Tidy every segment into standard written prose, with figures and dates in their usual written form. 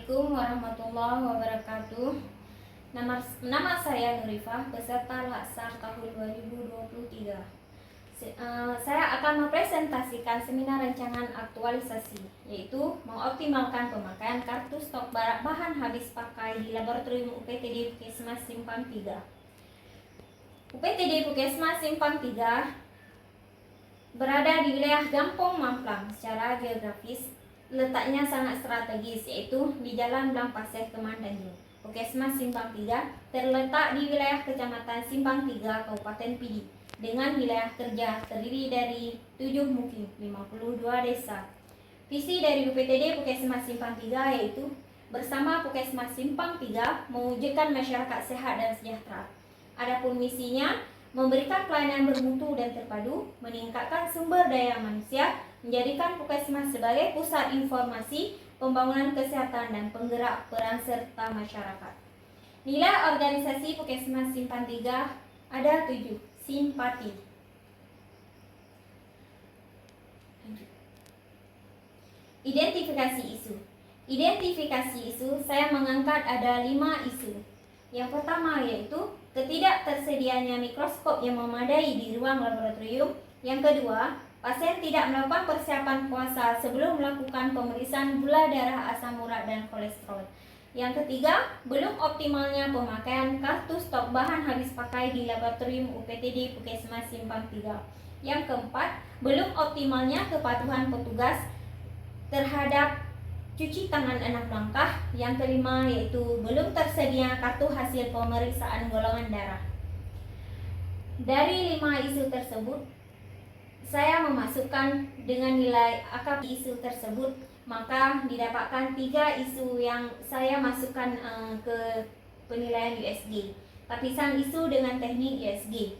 Assalamualaikum warahmatullahi wabarakatuh. Nama saya Nurifah, peserta Laksar tahun 2023. Saya akan mempresentasikan seminar rancangan aktualisasi, yaitu mengoptimalkan pemakaian kartu stok bahan habis pakai di laboratorium UPTD Puskesmas Simpang 3. UPTD Puskesmas Simpang 3 berada di wilayah Gampong Mamplang. Secara geografis letaknya sangat strategis, yaitu di Jalan Blang Pasir Kemang Tanjung. Puskesmas Simpang 3 terletak di wilayah Kecamatan Simpang 3, Kabupaten Pidi, dengan wilayah kerja terdiri dari 7 mukim, 52 desa. Visi dari UPTD Puskesmas Simpang 3 yaitu bersama Puskesmas Simpang 3 mewujudkan masyarakat sehat dan sejahtera. Adapun misinya memberikan pelayanan bermutu dan terpadu, meningkatkan sumber daya manusia, menjadikan Puskesmas sebagai pusat informasi, pembangunan kesehatan dan penggerak peran serta masyarakat. Nilai organisasi Puskesmas Simpang 3 ada 7. Simpati. Identifikasi isu. Identifikasi isu, saya mengangkat ada 5 isu. Yang pertama yaitu ketidaktersediaannya mikroskop yang memadai di ruang laboratorium. Yang kedua, pasien tidak melakukan persiapan puasa sebelum melakukan pemeriksaan gula darah, asam urat, dan kolesterol. Yang ketiga, belum optimalnya pemakaian kartu stok bahan habis pakai di laboratorium UPTD Puskesmas Simpang 3. Yang keempat, belum optimalnya kepatuhan petugas terhadap cuci tangan 6 langkah. Yang kelima yaitu belum tersedia kartu hasil pemeriksaan golongan darah. Dari 5 isu tersebut, saya memasukkan dengan nilai akap isu tersebut, maka didapatkan 3 isu yang saya masukkan ke penilaian USG. Lapisan isu dengan teknik USG.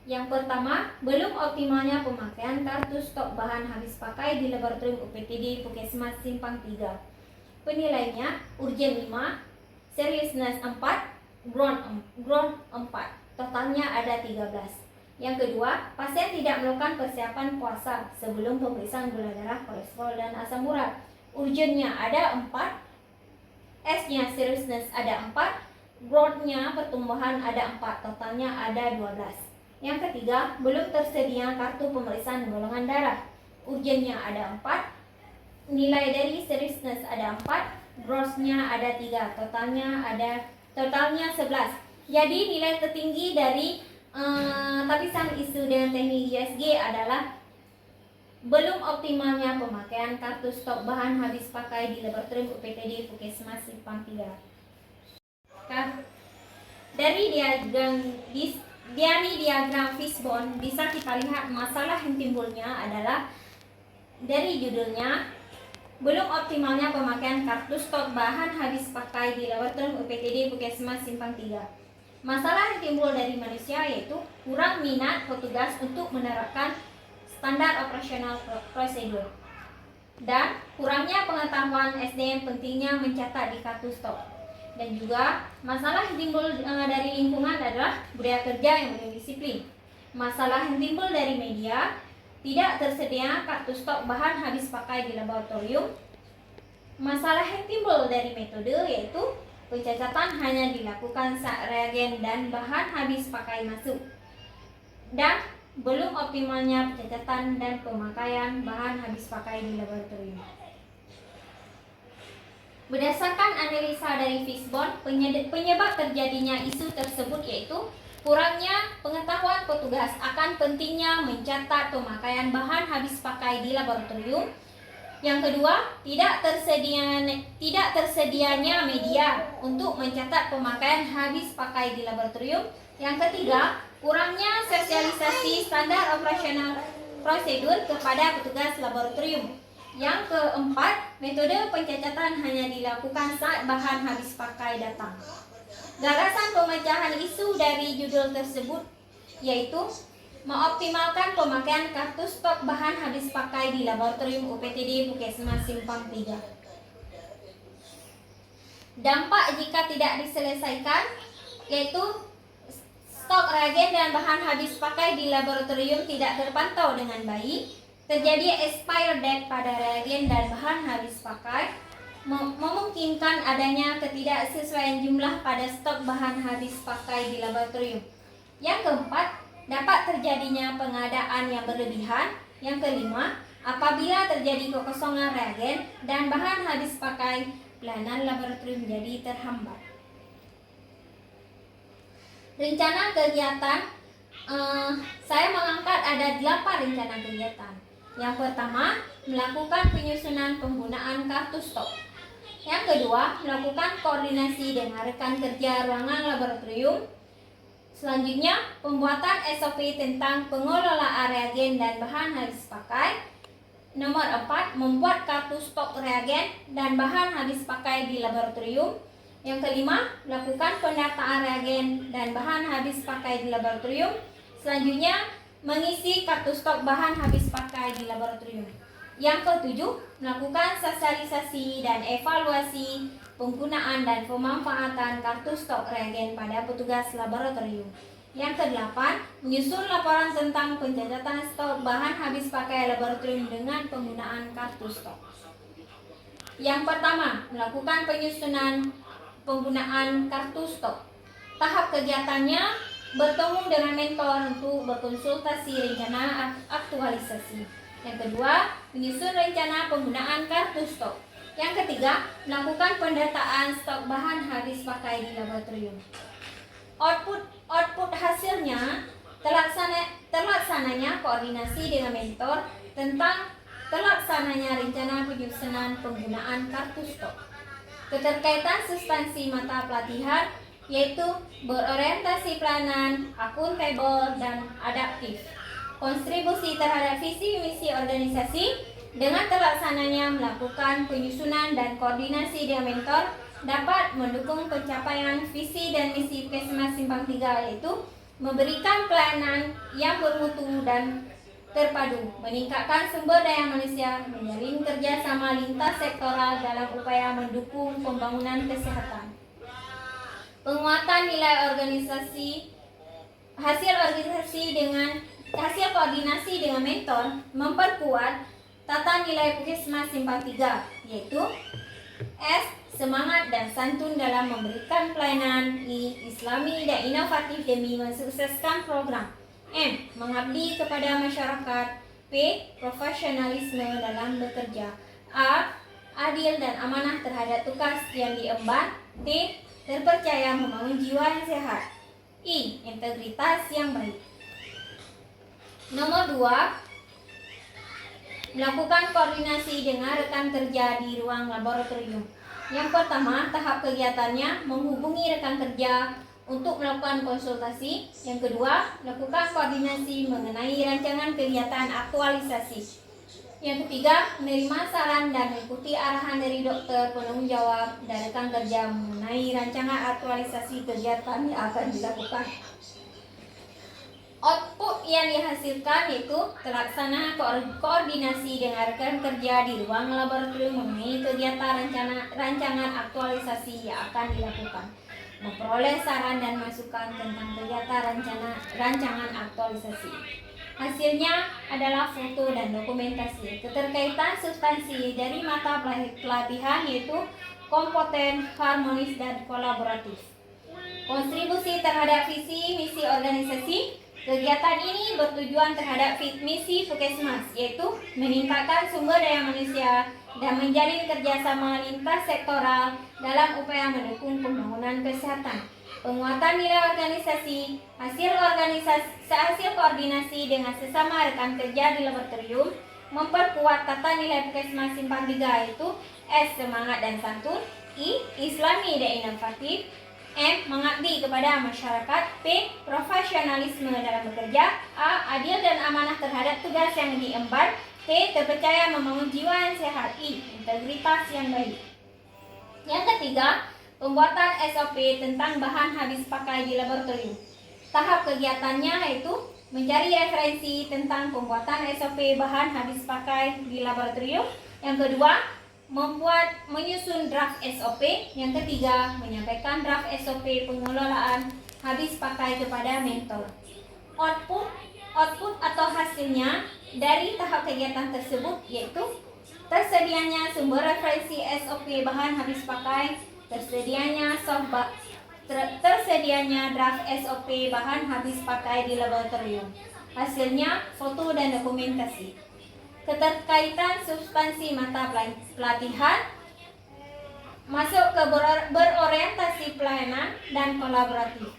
Yang pertama, belum optimalnya pemakaian kartu stok bahan habis pakai di laboratorium UPTD Puskesmas Simpang 3. Penilaiannya urgen 5, seriousness 4, ground 4. Totalnya ada 13. Yang kedua, pasien tidak melakukan persiapan puasa sebelum pemeriksaan gula darah, kolesterol, dan asam urat. Urgennya ada 4, S-nya seriousness ada 4, growth-nya pertumbuhan ada 4, totalnya ada 12. Yang ketiga, belum tersedia kartu pemeriksaan golongan darah. Urgennya ada 4, nilai dari seriousness ada 4, growth-nya ada 3, totalnya 11. Jadi nilai tertinggi dari lapisan isu dengan teknik USG adalah belum optimalnya pemakaian kartu stok bahan habis pakai di laboratorium UPTD Puskesmas Simpang 3. Dari diagram fishbone bisa kita lihat masalah yang timbulnya adalah dari judulnya, belum optimalnya pemakaian kartu stok bahan habis pakai di laboratorium UPTD Puskesmas Simpang 3. Masalah yang timbul dari manusia yaitu kurang minat petugas untuk menerapkan standar operasional prosedur dan kurangnya pengetahuan SDM pentingnya mencatat di kartu stok. Dan juga masalah yang timbul dari lingkungan adalah budaya kerja yang belum disiplin. Masalah yang timbul dari media, tidak tersedia kartu stok bahan habis pakai di laboratorium. Masalah yang timbul dari metode yaitu pencacatan hanya dilakukan saat reagen dan bahan habis pakai masuk, dan belum optimalnya pencacatan dan pemakaian bahan habis pakai di laboratorium. Berdasarkan analisa dari fishbone, penyebab terjadinya isu tersebut yaitu kurangnya pengetahuan petugas akan pentingnya mencatat pemakaian bahan habis pakai di laboratorium. Yang kedua, tidak tersedianya media untuk mencatat pemakaian habis pakai di laboratorium. Yang ketiga, kurangnya sosialisasi standar operasional prosedur kepada petugas laboratorium. Yang keempat, metode pencacatan hanya dilakukan saat bahan habis pakai datang. Gagasan pemecahan isu dari judul tersebut yaitu mengoptimalkan pemakaian kartu stok bahan habis pakai di laboratorium UPTD Puskesmas Simpang 3. Dampak jika tidak diselesaikan yaitu stok reagen dan bahan habis pakai di laboratorium tidak terpantau dengan baik, terjadi expired date pada reagen dan bahan habis pakai, memungkinkan adanya ketidaksesuaian jumlah pada stok bahan habis pakai di laboratorium. Yang keempat, dapat terjadinya pengadaan yang berlebihan. Yang kelima, apabila terjadi kekosongan reagen dan bahan habis pakai, pelayanan laboratorium menjadi terhambat. Rencana kegiatan, saya mengangkat ada 8 rencana kegiatan. Yang pertama, melakukan penyusunan penggunaan kartu stok. Yang kedua, melakukan koordinasi dengan rekan kerja ruangan laboratorium. Selanjutnya, pembuatan SOP tentang pengelolaan reagen dan bahan habis pakai. Nomor 4, membuat kartu stok reagen dan bahan habis pakai di laboratorium. Yang kelima, melakukan pendataan reagen dan bahan habis pakai di laboratorium. Selanjutnya, mengisi kartu stok bahan habis pakai di laboratorium. Yang ketujuh, melakukan sosialisasi dan evaluasi penggunaan dan pemanfaatan kartu stok reagen pada petugas laboratorium. Yang kedelapan, menyusun laporan tentang pencatatan stok bahan habis pakai laboratorium dengan penggunaan kartu stok. Yang pertama, melakukan penyusunan penggunaan kartu stok. Tahap kegiatannya, bertemu dengan mentor untuk berkonsultasi rencana aktualisasi. Yang kedua, menyusun rencana penggunaan kartu stok. Yang ketiga, melakukan pendataan stok bahan habis pakai di laboratorium. Output hasilnya, terlaksananya koordinasi dengan mentor tentang terlaksananya rencana penyusunan penggunaan kartu stok. Keterkaitan substansi mata pelatihan yaitu berorientasi pelayanan, akuntabel, dan adaptif. Kontribusi terhadap visi misi organisasi dengan terlaksananya melakukan penyusunan dan koordinasi dengan mentor dapat mendukung pencapaian visi dan misi Puskesmas Simpang 3, yaitu memberikan pelayanan yang bermutu dan terpadu, meningkatkan sumber daya manusia, menjalin kerjasama lintas sektoral dalam upaya mendukung pembangunan kesehatan. Penguatan nilai organisasi, hasil koordinasi dengan mentor memperkuat tata nilai Puskesmas Simpang 3, yaitu S. Semangat dan santun dalam memberikan pelayanan. I. Islami dan inovatif demi mensukseskan program. M. Mengabdi kepada masyarakat. P. Profesionalisme dalam bekerja. A. Adil dan amanah terhadap tugas yang diemban. T. Terpercaya membangun jiwa yang sehat. I. Integritas yang baik. Nomor 2, melakukan koordinasi dengan rekan kerja di ruang laboratorium. Yang pertama, tahap kegiatannya menghubungi rekan kerja untuk melakukan konsultasi. Yang kedua, melakukan koordinasi mengenai rancangan kegiatan aktualisasi. Yang ketiga, menerima saran dan mengikuti arahan dari dokter penanggung jawab dan rekan kerja mengenai rancangan aktualisasi kegiatan yang akan dilakukan. Output yang dihasilkan yaitu terlaksana koordinasi dengan rekan kerja di ruang laboratorium mengenai kegiatan rancangan aktualisasi yang akan dilakukan. Memperoleh saran dan masukan tentang kegiatan rancangan aktualisasi. Hasilnya adalah foto dan dokumentasi. Keterkaitan substansi dari mata pelatihan yaitu kompeten, harmonis, dan kolaboratif. Kontribusi terhadap visi misi organisasi. Kegiatan ini bertujuan terhadap misi Puskesmas, yaitu meningkatkan sumber daya manusia dan menjalin kerjasama lintas sektoral dalam upaya mendukung pembangunan kesehatan. Penguatan nilai organisasi, hasil koordinasi dengan sesama rekan kerja di laboratorium, memperkuat tata nilai Puskesmas Simpang 3, yaitu S. Semangat dan santun. I. Islami dan inovatif. M. Mengabdi kepada masyarakat. P. Profesionalisme dalam bekerja. A. Adil dan amanah terhadap tugas yang diemban. T. Terpercaya membangun jiwa yang sehat. I. Integritas yang baik. Yang ketiga, pembuatan SOP tentang bahan habis pakai di laboratorium. Tahap kegiatannya yaitu mencari referensi tentang pembuatan SOP bahan habis pakai di laboratorium. Yang kedua, menyusun draft SOP. Yang ketiga, menyampaikan draft SOP pengelolaan habis pakai kepada mentor. Output atau hasilnya dari tahap kegiatan tersebut yaitu Tersedianya sumber referensi SOP bahan habis pakai, tersedianya draft SOP bahan habis pakai di laboratorium. Hasilnya foto dan dokumentasi. Keterkaitan substansi mata pelatihan masuk ke berorientasi pelayanan dan kolaboratif.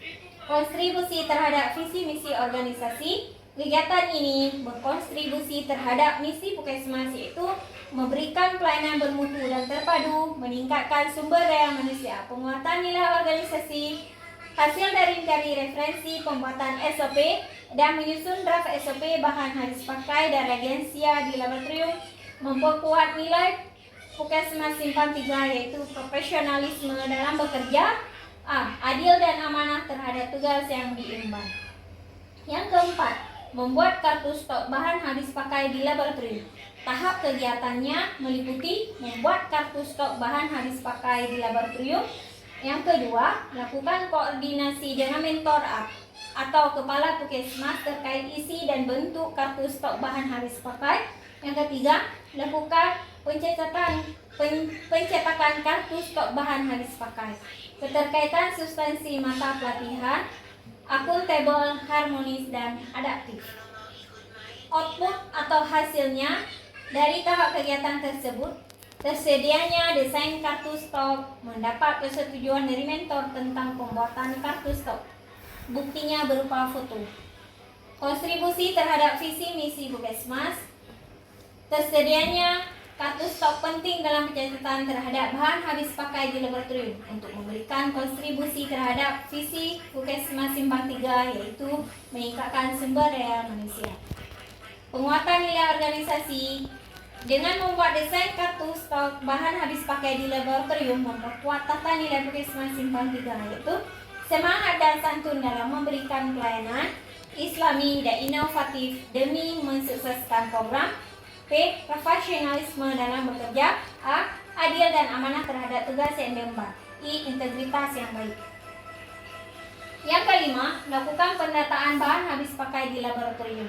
Kontribusi terhadap visi misi organisasi. Kegiatan ini berkontribusi terhadap misi Puskesmas, yaitu memberikan pelayanan bermutu dan terpadu, meningkatkan sumber daya manusia, penguatan nilai organisasi, hasil dari mencari referensi pembuatan SOP dan menyusun draft SOP bahan habis pakai dan reagensia di laboratorium, memperkuat nilai Puskesmas Simpang 3, yaitu profesionalisme dalam bekerja, adil dan amanah terhadap tugas yang diemban. Yang keempat, membuat kartu stok bahan habis pakai di laboratorium. Tahap kegiatannya meliputi membuat kartu stok bahan habis pakai di laboratorium. Yang kedua, melakukan koordinasi dengan mentor atau kepala Puskesmas terkait isi dan bentuk kartu stok bahan habis pakai. Yang ketiga, melakukan pencetakan kartu stok bahan habis pakai. Keterkaitan substansi mata pelatihan, akuntabel, harmonis, dan adaptif. Output atau hasilnya dari tahap kegiatan tersebut, tersedianya desain kartu stok, mendapat persetujuan dari mentor tentang pembuatan kartu stok. Buktinya berupa foto. Kontribusi terhadap visi misi Puskesmas, tersedianya kartu stok penting dalam pencatatan terhadap bahan habis pakai di laboratorium untuk memberikan kontribusi terhadap visi Puskesmas Simpang 3, yaitu meningkatkan sumber daya manusia. Penguatan nilai organisasi dengan membuat desain kartu stok bahan habis pakai di laboratorium, memperkuat tata nilai Puskesmas Simpang 3, yaitu semangat dan santun dalam memberikan pelayanan Islami dan inovatif demi mensukseskan program. P. Profesionalisme dalam bekerja. A. Adil dan amanah terhadap tugas yang diemban. I. Integritas yang baik. Yang kelima, melakukan pendataan bahan habis pakai di laboratorium.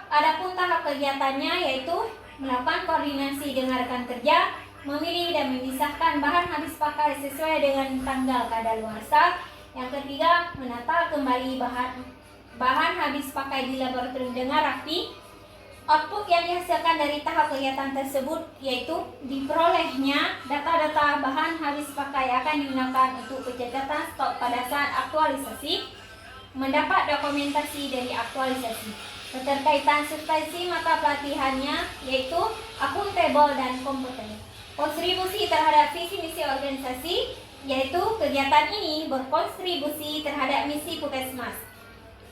Adapun tahap kegiatannya yaitu melakukan koordinasi dengan rekan kerja, memilih dan memisahkan bahan habis pakai sesuai dengan tanggal kadaluarsa. Yang ketiga, menata kembali bahan habis pakai di laboratorium dengan rapi. Output yang dihasilkan dari tahap kegiatan tersebut yaitu diperolehnya data-data bahan habis pakai akan digunakan untuk pencatatan stok pada saat aktualisasi, mendapat dokumentasi dari aktualisasi. Keterkaitan substansi mata pelatihannya yaitu akuntabel dan kompeten. Kontribusi terhadap visi misi organisasi, yaitu kegiatan ini berkontribusi terhadap misi Puskesmas,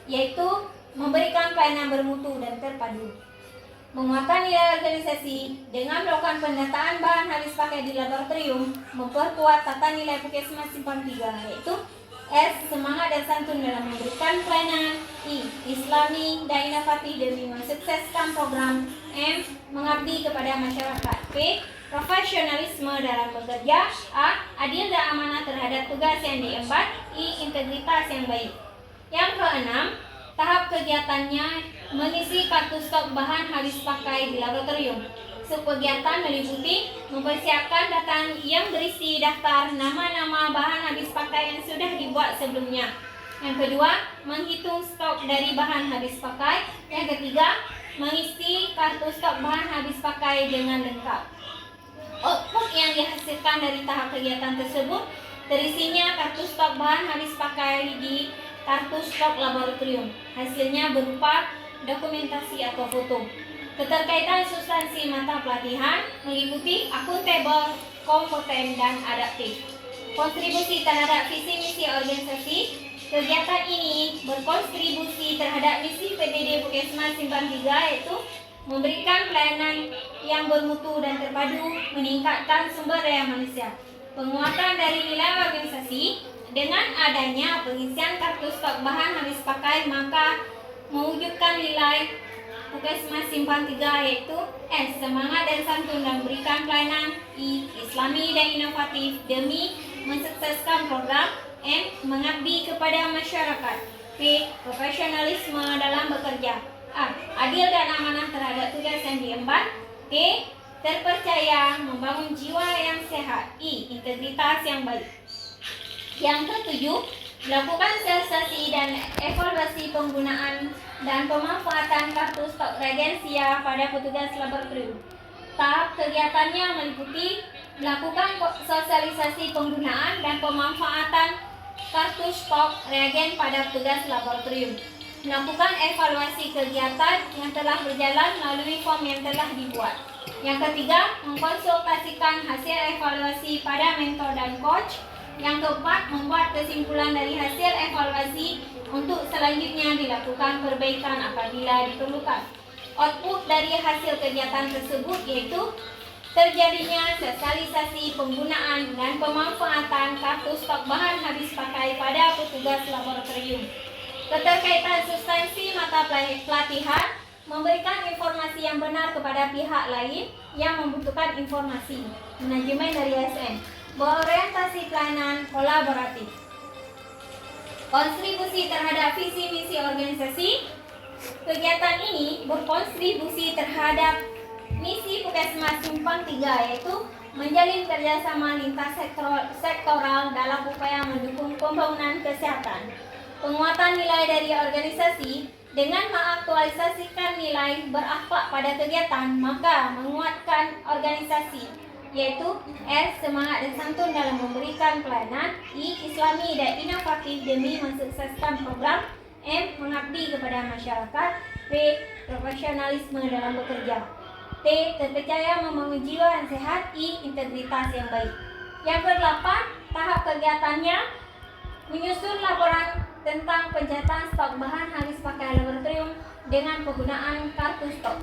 yaitu memberikan pelayanan bermutu dan terpadu. Menguatkan nilai organisasi dengan melakukan pendataan bahan habis pakai di laboratorium, memperkuat tata nilai Puskesmas Simpang 3, yaitu S. Semangat dan santun dalam memberikan pelayanan. I. Islami dan inovatif demi mensukseskan program. M. Mengabdi kepada masyarakat. P. Profesionalisme dalam bekerja. A. Adil dan amanah terhadap tugas yang diemban. I. Integritas yang baik. Yang keenam, tahap kegiatannya mengisi kartu stok bahan habis pakai di laboratorium. Subkegiatan meliputi mempersiapkan data yang berisi daftar nama-nama bahan habis pakai yang sudah dibuat sebelumnya. Yang kedua, menghitung stok dari bahan habis pakai. Yang ketiga, mengisi kartu stok bahan habis pakai dengan lengkap. Output yang dihasilkan dari tahap kegiatan tersebut, terisinya kartu stok bahan habis pakai di kartu stok laboratorium. Hasilnya berupa dokumentasi atau foto. Keterkaitan substansi mata pelatihan meliputi akuntabel, kompeten, dan adaptif. Kontribusi terhadap visi misi organisasi. Kegiatan ini berkontribusi terhadap misi PDD Puskesmas Simpang 3, yaitu memberikan pelayanan yang bermutu dan terpadu, meningkatkan sumber daya manusia. Penguatan dari nilai organisasi. Dengan adanya pengisian kartu stok bahan habis pakai, maka mewujudkan nilai Puskesmas Simpang 3, yaitu S. Semangat dan santun dan berikan pelayanan. I. Islami dan inovatif demi mensukseskan program. M. Mengabdi kepada masyarakat. P. Profesionalisme dalam bekerja. A. Adil dan amanah terhadap tugas yang diemban. T. terpercaya, membangun jiwa yang sehat. I. Integritas yang baik. Yang ketujuh, melakukan sosialisasi dan evaluasi penggunaan dan pemanfaatan kartu stok reagensia pada petugas laboratorium. Tahap kegiatannya meliputi melakukan sosialisasi penggunaan dan pemanfaatan kartu stok reagen pada petugas laboratorium. Melakukan evaluasi kegiatan yang telah berjalan melalui form yang telah dibuat. Yang ketiga, mengkonsultasikan hasil evaluasi pada mentor dan coach. Yang keempat, membuat kesimpulan dari hasil evaluasi untuk selanjutnya dilakukan perbaikan apabila diperlukan. Output dari hasil kegiatan tersebut yaitu terjadinya sosialisasi penggunaan dan pemanfaatan kartu stok bahan habis pakai pada petugas laboratorium. Keterkaitan substansi mata pelatihan, memberikan informasi yang benar kepada pihak lain yang membutuhkan informasi. Manajemen dari ASN, berorientasi pelayanan kolaboratif. Kontribusi terhadap visi misi organisasi. Kegiatan ini berkontribusi terhadap misi Puskesmas Simpang 3, yaitu menjalin kerjasama lintas sektoral dalam upaya mendukung pembangunan kesehatan. Penguatan nilai dari organisasi dengan mengaktualisasikan nilai berakhlak pada kegiatan, maka menguatkan organisasi, yaitu R. Semangat dan santun dalam memberikan pelayanan. I. Islami dan inovatif demi mensukseskan program. M. Mengabdi kepada masyarakat. P. Profesionalisme dalam bekerja. T. Terpercaya membangun jiwa yang sehat. I. Integritas yang baik. Yang kedelapan, tahap kegiatannya menyusun laporan tentang pencatatan stok bahan habis pakai laboratorium dengan penggunaan kartu stok.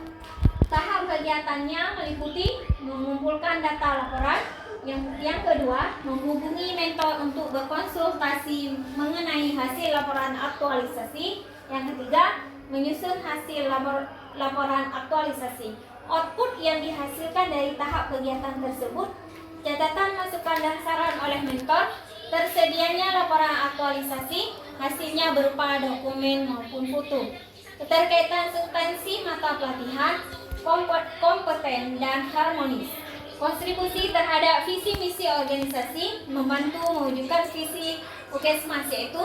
Tahap kegiatannya meliputi mengumpulkan data laporan. Yang kedua, menghubungi mentor untuk berkonsultasi mengenai hasil laporan aktualisasi. Yang ketiga, menyusun hasil laporan aktualisasi. Output yang dihasilkan dari tahap kegiatan tersebut, catatan masukan dan saran oleh mentor, tersedianya laporan aktualisasi, hasilnya berupa dokumen maupun foto. Keterkaitan substansi mata pelatihan, kompeten dan harmonis. Kontribusi terhadap visi misi organisasi, membantu mewujudkan visi Puskesmas, yaitu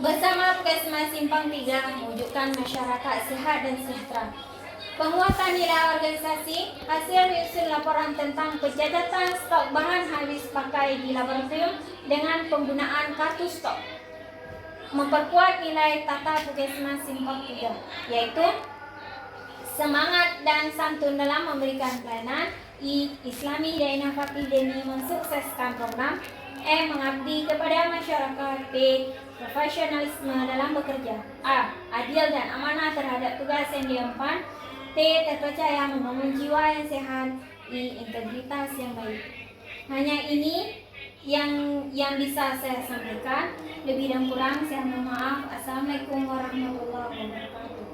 bersama Puskesmas Simpang 3 mewujudkan masyarakat sehat dan sejahtera. Penguatan nilai organisasi, hasil menyusun laporan tentang pencatatan stok bahan habis pakai di laboratorium dengan penggunaan kartu stok. Memperkuat nilai tata Puskesmas Simpang 3, yaitu semangat dan santun dalam memberikan pelayanan. I. Islami dan inovatif demi mensukseskan program. M. Mengabdi kepada masyarakat. P. Profesionalisme dalam bekerja. A. Adil dan amanah terhadap tugas yang diemban. T. Terpercaya membangun jiwa yang sehat. I. Integritas yang baik. Hanya ini yang bisa saya sampaikan. Lebih dan kurang saya mohon maaf. Assalamualaikum warahmatullahi wabarakatuh.